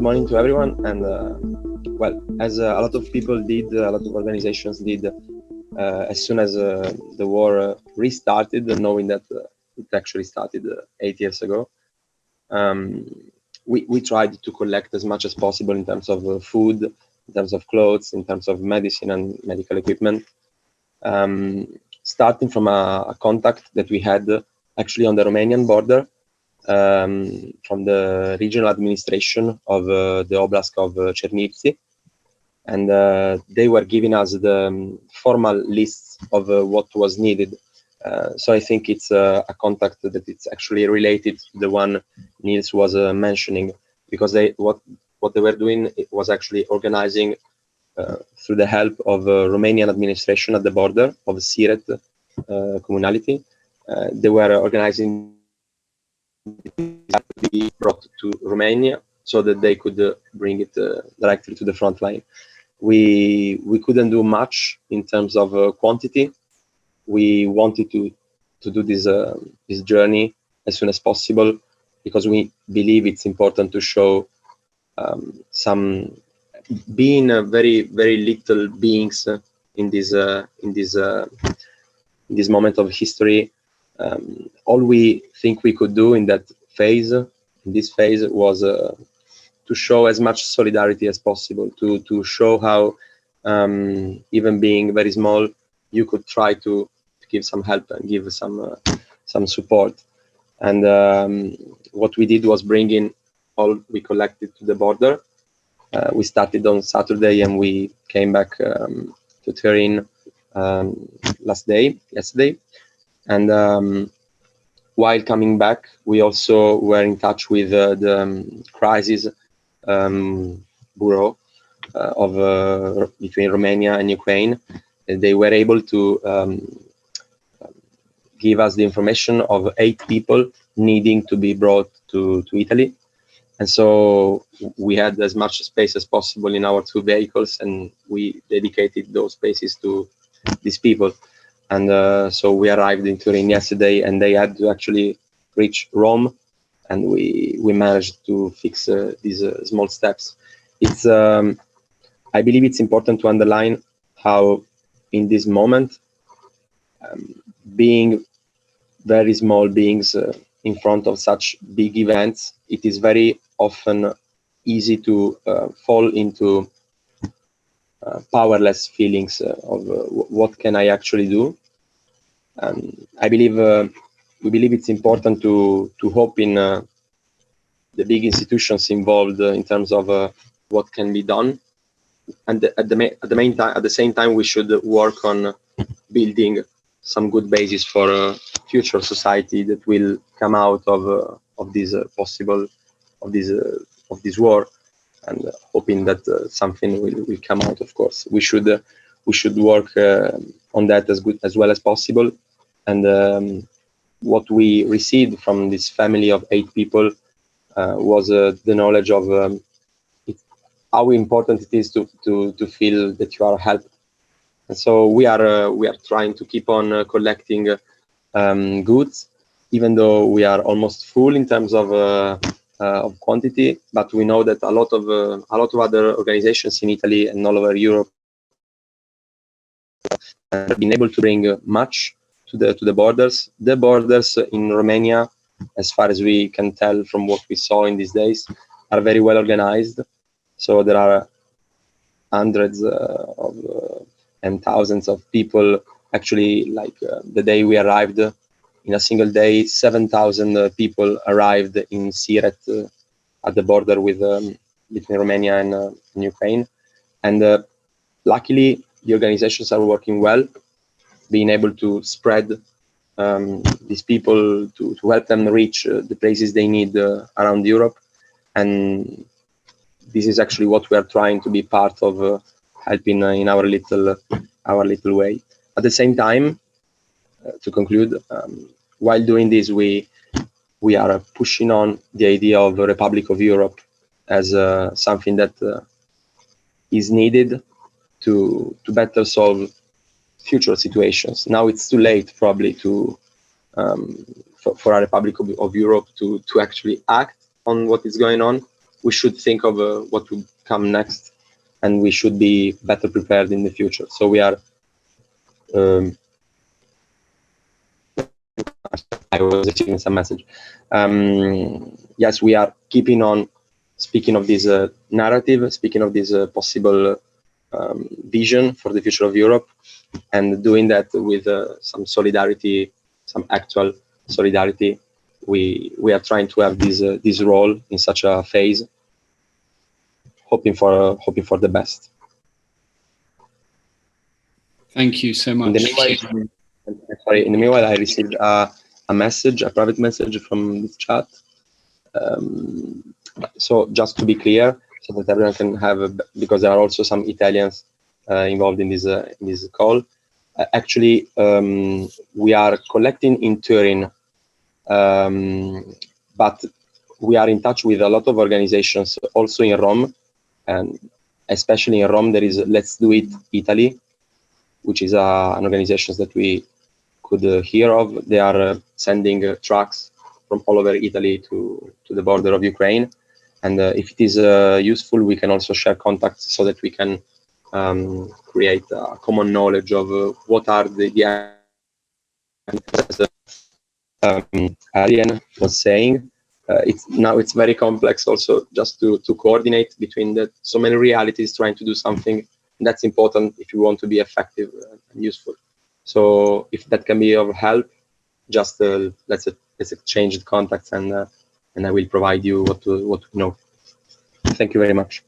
morning to everyone. And well, as a lot of people did, a lot of organizations did, as soon as the war restarted, knowing that it actually started 8 years ago, we tried to collect as much as possible in terms of food, in terms of clothes, in terms of medicine and medical equipment, starting from a contact that we had actually on the Romanian border, from the regional administration of the Oblast of Chernivtsi, and they were giving us the formal lists of what was needed. So I think it's a contact that it's actually related to the one Niels was mentioning, because what they were doing was actually organizing through the help of Romanian administration at the border of Siret communality. They were organizing to be brought to Romania so that they could bring it directly to the front line. We couldn't do much in terms of quantity. We wanted to do this journey as soon as possible, because we believe it's important to show some being very little beings in this moment of history. All we think we could do in this phase was to show as much solidarity as possible, to show how even being very small, you could try to give some help and give some support. And what we did was bring in all we collected to the border. We started on Saturday and we came back to Turin yesterday. And while coming back, we also were in touch with the crisis bureau between Romania and Ukraine. And they were able to give us the information of 8 people needing to be brought to Italy. And so we had as much space as possible in our 2 vehicles, and we dedicated those spaces to these people. And so we arrived in Turin yesterday, and they had to actually reach Rome, and we managed to fix these small steps. It's I believe it's important to underline how in this moment, being very small beings in front of such big events, it is very often easy to fall into powerless feelings of what can I actually do. I believe we believe it's important to hope in the big institutions involved in terms of what can be done, and at the same time we should work on building some good basis for a future society that will come out of this war, and hoping that something will come out. Of course, we should work on that as well as possible. And what we received from this family of 8 people was the knowledge of how important it is to feel that you are helped. And so we are trying to keep on collecting goods, even though we are almost full in terms of quantity. But we know that a lot of other organizations in Italy and all over Europe have been able to bring much to the borders. The borders in Romania, as far as we can tell from what we saw in these days, are very well organized. So there are hundreds and thousands of people. Actually, like the day we arrived, in a single day, 7,000 people arrived in Siret at the border between Romania and Ukraine. And luckily, the organizations are working well, being able to spread these people to help them reach the places they need around Europe. And this is actually what we are trying to be part of, helping in our little way. At the same time, to conclude, while doing this, we are pushing on the idea of the Republic of Europe as something that is needed to better solve future situations. Now it's too late, probably, for a Republic of Europe to actually act on what is going on. we should think of what will come next, and we should be better prepared in the future. So we are. I was receiving some message. Yes, we are keeping on speaking of this narrative, speaking of this possible vision for the future of Europe, and doing that with some solidarity, some actual solidarity. We are trying to have this role in such a phase, hoping for the best. Thank you so much. In the meanwhile, I received a message, a private message from this chat. So just to be clear, so that everyone can have, because there are also some Italians involved in this call. Actually, we are collecting in Turin, but we are in touch with a lot of organizations also in Rome, and especially in Rome there is Let's Do It Italy, which is an organization that we could hear of. They are sending trucks from all over Italy to the border of Ukraine. And if it is useful, we can also share contacts so that we can create a common knowledge of what are the Arian was saying. It's very complex also just to coordinate between so many realities trying to do something. That's important if you want to be effective and useful. So if that can be of help, just let's exchange the contacts, and I will provide you what to know. Thank you very much.